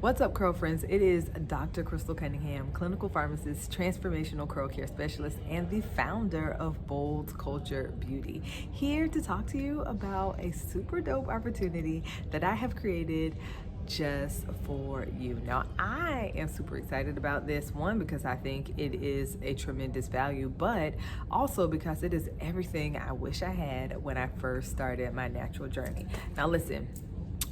What's up, curl friends? It is Dr. Crystal Cunningham, clinical pharmacist, transformational curl care specialist, and the founder of Bold Kulture Beauty, here to talk to you about a super dope opportunity that I have created just for you. Now, I am super excited about this one because I think it is a tremendous value, but also because it is everything I wish I had when I first started my natural journey. Now, listen.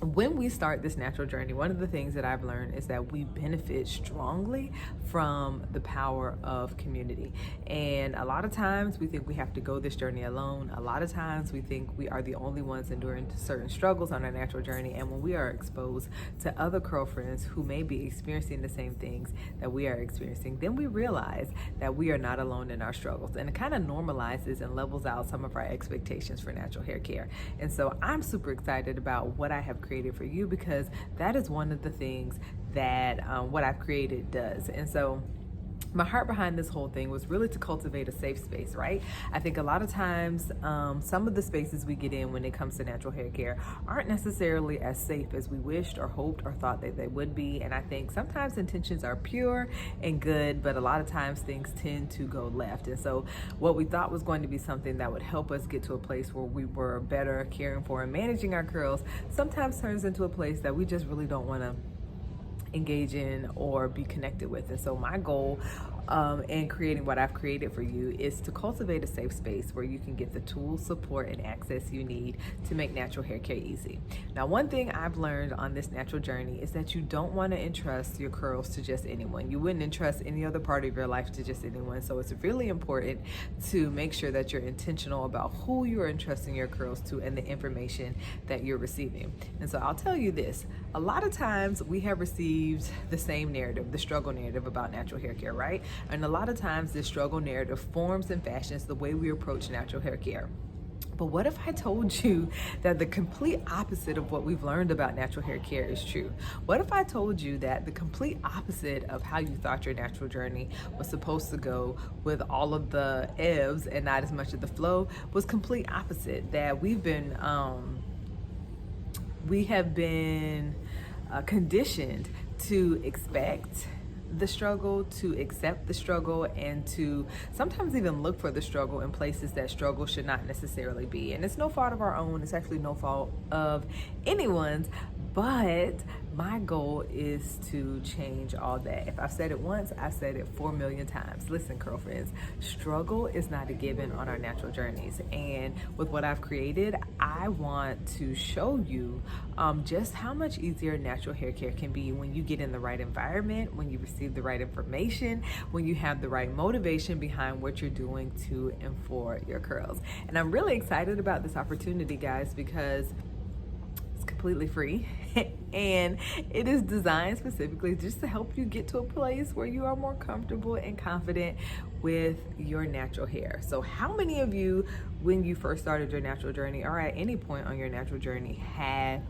When we start this natural journey, one of the things that I've learned is that we benefit strongly from the power of community. And a lot of times we think we have to go this journey alone. A lot of times we think we are the only ones enduring certain struggles on our natural journey. And when we are exposed to other curl friends who may be experiencing the same things that we are experiencing, then we realize that we are not alone in our struggles. And it kind of normalizes and levels out some of our expectations for natural hair care. And so I'm super excited about what I have created for you, because that is one of the things that what I've created does. And so my heart behind this whole thing was really to cultivate a safe space, right? I think a lot of times some of the spaces we get in when it comes to natural hair care aren't necessarily as safe as we wished or hoped or thought that they would be. And I think sometimes intentions are pure and good, but a lot of times things tend to go left. And so what we thought was going to be something that would help us get to a place where we were better caring for and managing our curls sometimes turns into a place that we just really don't want to engage in or be connected with. And so my goal in creating what I've created for you is to cultivate a safe space where you can get the tools, support, and access you need to make natural hair care easy. Now, one thing I've learned on this natural journey is that you don't want to entrust your curls to just anyone. You wouldn't entrust any other part of your life to just anyone. So it's really important to make sure that you're intentional about who you're entrusting your curls to and the information that you're receiving. And so I'll tell you this, a lot of times we have received the same narrative, the struggle narrative about natural hair care, right? And a lot of times this struggle narrative forms and fashions the way we approach natural hair care. But what if I told you that the complete opposite of what we've learned about natural hair care is true? What if I told you that the complete opposite of how you thought your natural journey was supposed to go, with all of the ebbs and not as much of the flow, was complete opposite? That we have been conditioned to expect the struggle, to accept the struggle, and to sometimes even look for the struggle in places that struggle should not necessarily be. And it's no fault of our own, it's actually no fault of anyone's, but my goal is to change all that. If I've said it once, I've said it 4 million times. Listen, girlfriends, struggle is not a given on our natural journeys. And with what I've created, I want to show you just how much easier natural hair care can be when you get in the right environment, when you receive the right information, when you have the right motivation behind what you're doing to and for your curls. And I'm really excited about this opportunity, guys, because it's completely free and it is designed specifically just to help you get to a place where you are more comfortable and confident with your natural hair. So how many of you, when you first started your natural journey or at any point on your natural journey, have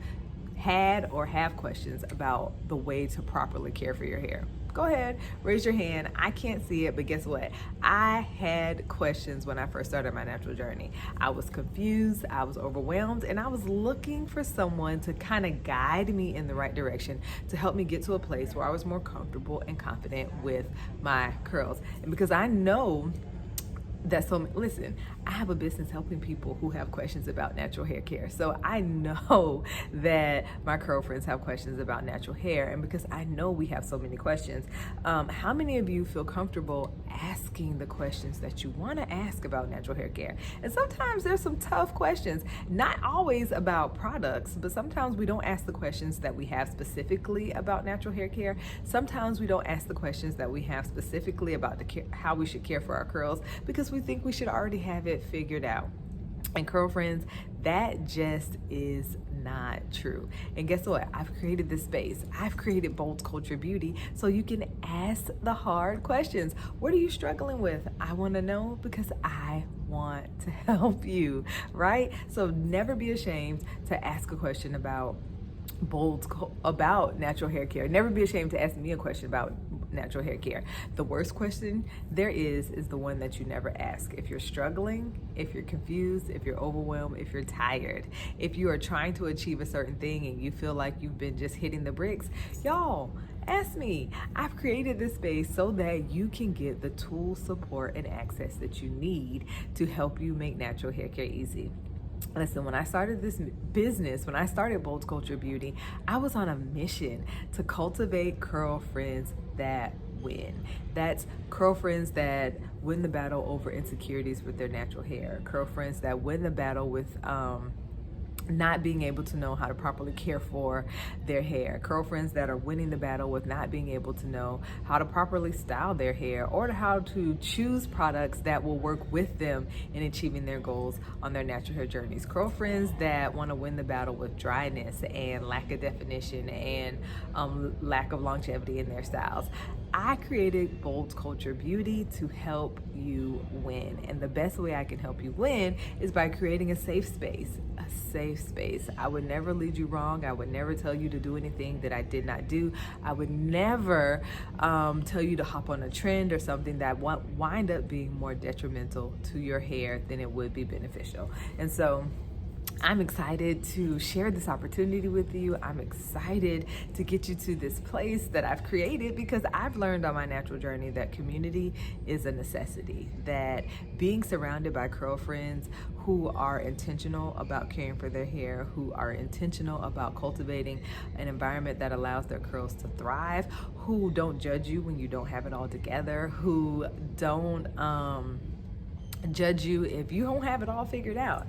had or have questions about the way to properly care for your hair? Go ahead, raise your hand. I can't see it, but guess what? I had questions when I first started my natural journey. I was confused, I was overwhelmed, and I was looking for someone to kind of guide me in the right direction to help me get to a place where I was more comfortable and confident with my curls. And because I know that, so listen, I have a business helping people who have questions about natural hair care. So I know that my curl friends have questions about natural hair. And because I know we have so many questions, how many of you feel comfortable asking the questions that you want to ask about natural hair care? And sometimes there's some tough questions, not always about products, but sometimes we don't ask the questions that we have specifically about natural hair care. Sometimes we don't ask the questions that we have specifically about how we should care for our curls, because we think we should already have it figured out. And curl friends, that just is not true. And guess what? I've created this space. I've created Bold Kulture Beauty so you can ask the hard questions. What are you struggling with? I want to know, because I want to help you, right? So never be ashamed to ask a question about natural hair care. Never be ashamed to ask me a question about natural hair care. The worst question there is the one that you never ask. If you're struggling, if you're confused, if you're overwhelmed, if you're tired, if you are trying to achieve a certain thing and you feel like you've been just hitting the bricks, y'all, ask me. I've created this space so that you can get the tools, support, and access that you need to help you make natural hair care easy. Listen, when I started this business, when I started Bold Kulture Beauty, I was on a mission to cultivate curl friends that win. That's curl friends that win the battle over insecurities with their natural hair. Curl friends that win the battle with not being able to know how to properly care for their hair. Curl friends that are winning the battle with not being able to know how to properly style their hair or how to choose products that will work with them in achieving their goals on their natural hair journeys. Curl friends that want to win the battle with dryness and lack of definition and lack of longevity in their styles. I created Bold Kulture Beauty to help you win. And the best way I can help you win is by creating a safe space. A safe space. I would never lead you wrong. I would never tell you to do anything that I did not do. I would never tell you to hop on a trend or something that wind up being more detrimental to your hair than it would be beneficial. And so I'm excited to share this opportunity with you. I'm excited to get you to this place that I've created because I've learned on my natural journey that community is a necessity, that being surrounded by curl friends who are intentional about caring for their hair, who are intentional about cultivating an environment that allows their curls to thrive, who don't judge you when you don't have it all together, who don't judge you if you don't have it all figured out.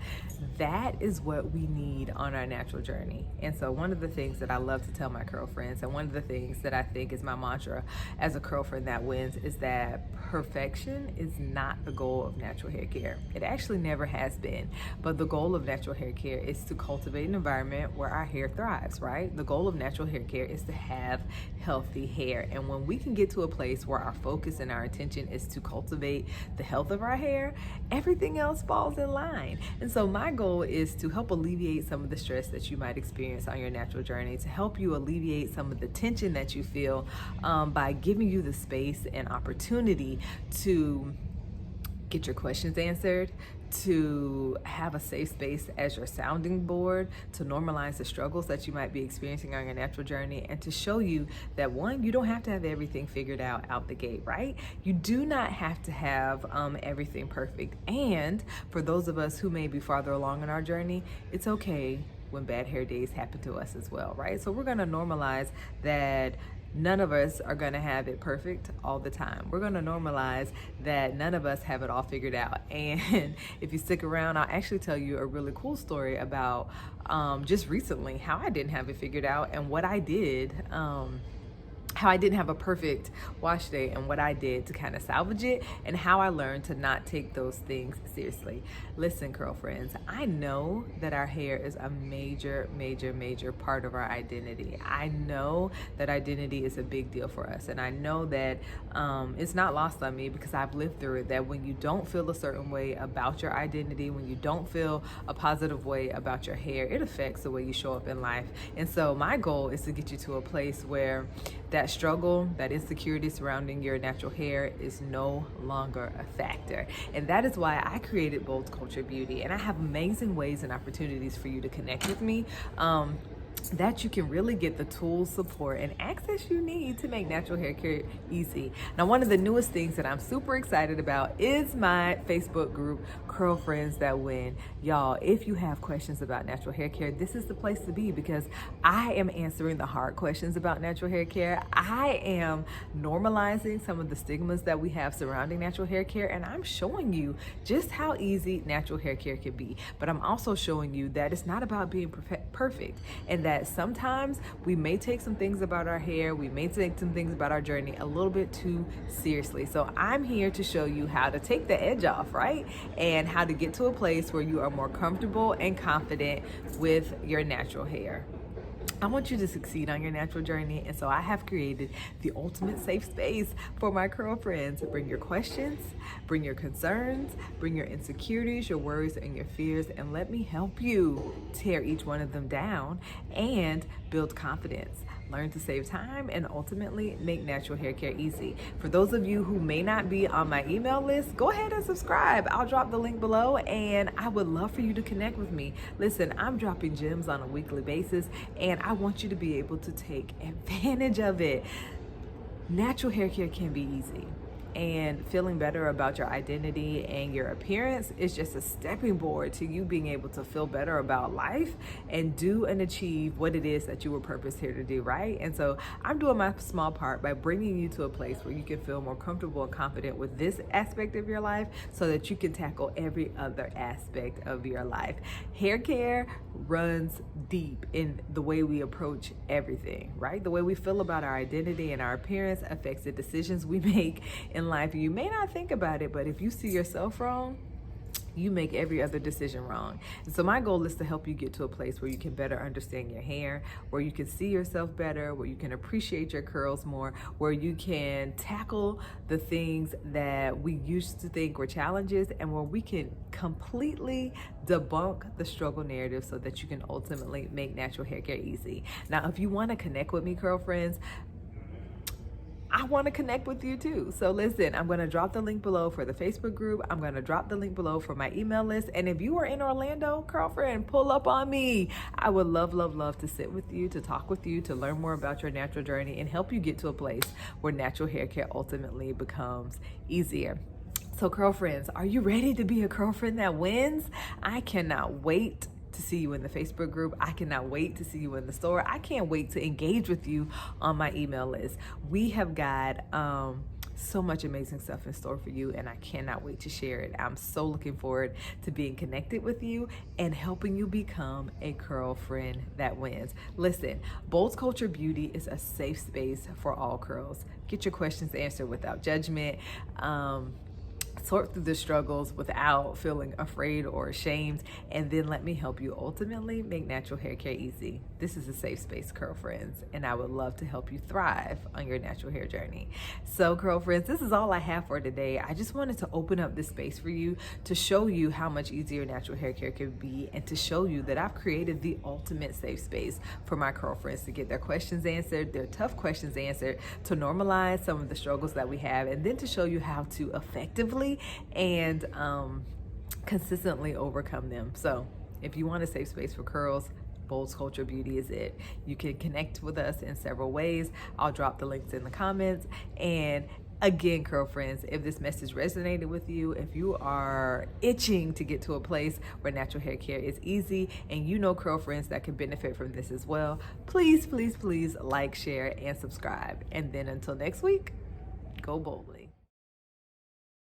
That is what we need on our natural journey. And so one of the things that I love to tell my curl friends, and one of the things that I think is my mantra as a curl friend that wins, is that perfection is not the goal of natural hair care. It actually never has been. But the goal of natural hair care is to cultivate an environment where our hair thrives, right? The goal of natural hair care is to have healthy hair. And when we can get to a place where our focus and our attention is to cultivate the health of our hair, everything else falls in line. And so my goal is to help alleviate some of the stress that you might experience on your natural journey, to help you alleviate some of the tension that you feel by giving you the space and opportunity to get your questions answered, to have a safe space as your sounding board, to normalize the struggles that you might be experiencing on your natural journey, and to show you that, one, you don't have to have everything figured out the gate, right? You do not have to have everything perfect. And for those of us who may be farther along in our journey, it's okay when bad hair days happen to us as well, right? So we're gonna normalize that none of us are gonna have it perfect all the time. We're gonna normalize that none of us have it all figured out. And if you stick around, I'll actually tell you a really cool story about just recently how I didn't have it figured out and what I did, how I didn't have a perfect wash day and what I did to kind of salvage it, and how I learned to not take those things seriously. Listen, curl friends, I know that our hair is a major, major, major part of our identity. I know that identity is a big deal for us, and I know that it's not lost on me because I've lived through it, that when you don't feel a certain way about your identity, when you don't feel a positive way about your hair, it affects the way you show up in life. And so my goal is to get you to a place where that struggle, that insecurity surrounding your natural hair is no longer a factor. And that is why I created Bold Kulture Beauty. And I have amazing ways and opportunities for you to connect with me, that you can really get the tools, support, and access you need to make natural hair care easy. Now, one of the newest things that I'm super excited about is my Facebook group, Curl Friends That Win. Y'all, if you have questions about natural hair care, this is the place to be, because I am answering the hard questions about natural hair care. I am normalizing some of the stigmas that we have surrounding natural hair care, and I'm showing you just how easy natural hair care can be. But I'm also showing you that it's not about being perfect, and that sometimes we may take some things about our hair, we may take some things about our journey a little bit too seriously. So I'm here to show you how to take the edge off, right? And how to get to a place where you are more comfortable and confident with your natural hair. I want you to succeed on your natural journey, and so I have created the ultimate safe space for my curl friends. Bring your questions, bring your concerns, bring your insecurities, your worries, and your fears, and let me help you tear each one of them down and build confidence. learn to save time, and ultimately make natural hair care easy. For those of you who may not be on my email list, go ahead and subscribe. I'll drop the link below, and I would love for you to connect with me. Listen, I'm dropping gems on a weekly basis, and I want you to be able to take advantage of it. Natural hair care can be easy, and feeling better about your identity and your appearance is just a stepping board to you being able to feel better about life and do and achieve what it is that you were purposed here to do, right? And so I'm doing my small part by bringing you to a place where you can feel more comfortable and confident with this aspect of your life so that you can tackle every other aspect of your life. Hair care runs deep in the way we approach everything, right? The way we feel about our identity and our appearance affects the decisions we make in life. You may not think about it, but if you see yourself wrong, you make every other decision wrong. And so my goal is to help you get to a place where you can better understand your hair, where you can see yourself better, where you can appreciate your curls more, where you can tackle the things that we used to think were challenges, and where we can completely debunk the struggle narrative so that you can ultimately make natural hair care easy. Now, if you want to connect with me, curl friends, I want to connect with you too. So listen, I'm going to drop the link below for the Facebook group. I'm going to drop the link below for my email list. And if you are in Orlando, girlfriend, pull up on me. I would love, love, love to sit with you, to talk with you, to learn more about your natural journey and help you get to a place where natural hair care ultimately becomes easier. So girlfriends, are you ready to be a girlfriend that wins? I cannot wait to see you in the Facebook group. I cannot wait to see you in the store. I can't wait to engage with you on my email list. We have got so much amazing stuff in store for you, and I cannot wait to share it. I'm so looking forward to being connected with you and helping you become a girlfriend that wins. Listen, Bold Kulture Beauty is a safe space for all curls. Get your questions answered without judgment. Sort through the struggles without feeling afraid or ashamed, and then let me help you ultimately make natural hair care easy. This is a safe space, curl friends, and I would love to help you thrive on your natural hair journey. So curl friends, this is all I have for today. I just wanted to open up this space for you to show you how much easier natural hair care can be, and to show you that I've created the ultimate safe space for my curl friends to get their questions answered, their tough questions answered, to normalize some of the struggles that we have, and then to show you how to effectively and consistently overcome them. So if you want a safe space for curls, Bold Kulture Beauty is it. You can connect with us in several ways. I'll drop the links in the comments. And again, curl friends, if this message resonated with you, if you are itching to get to a place where natural hair care is easy, and you know curl friends that can benefit from this as well, please, please, please like, share, and subscribe. And then until next week, go boldly.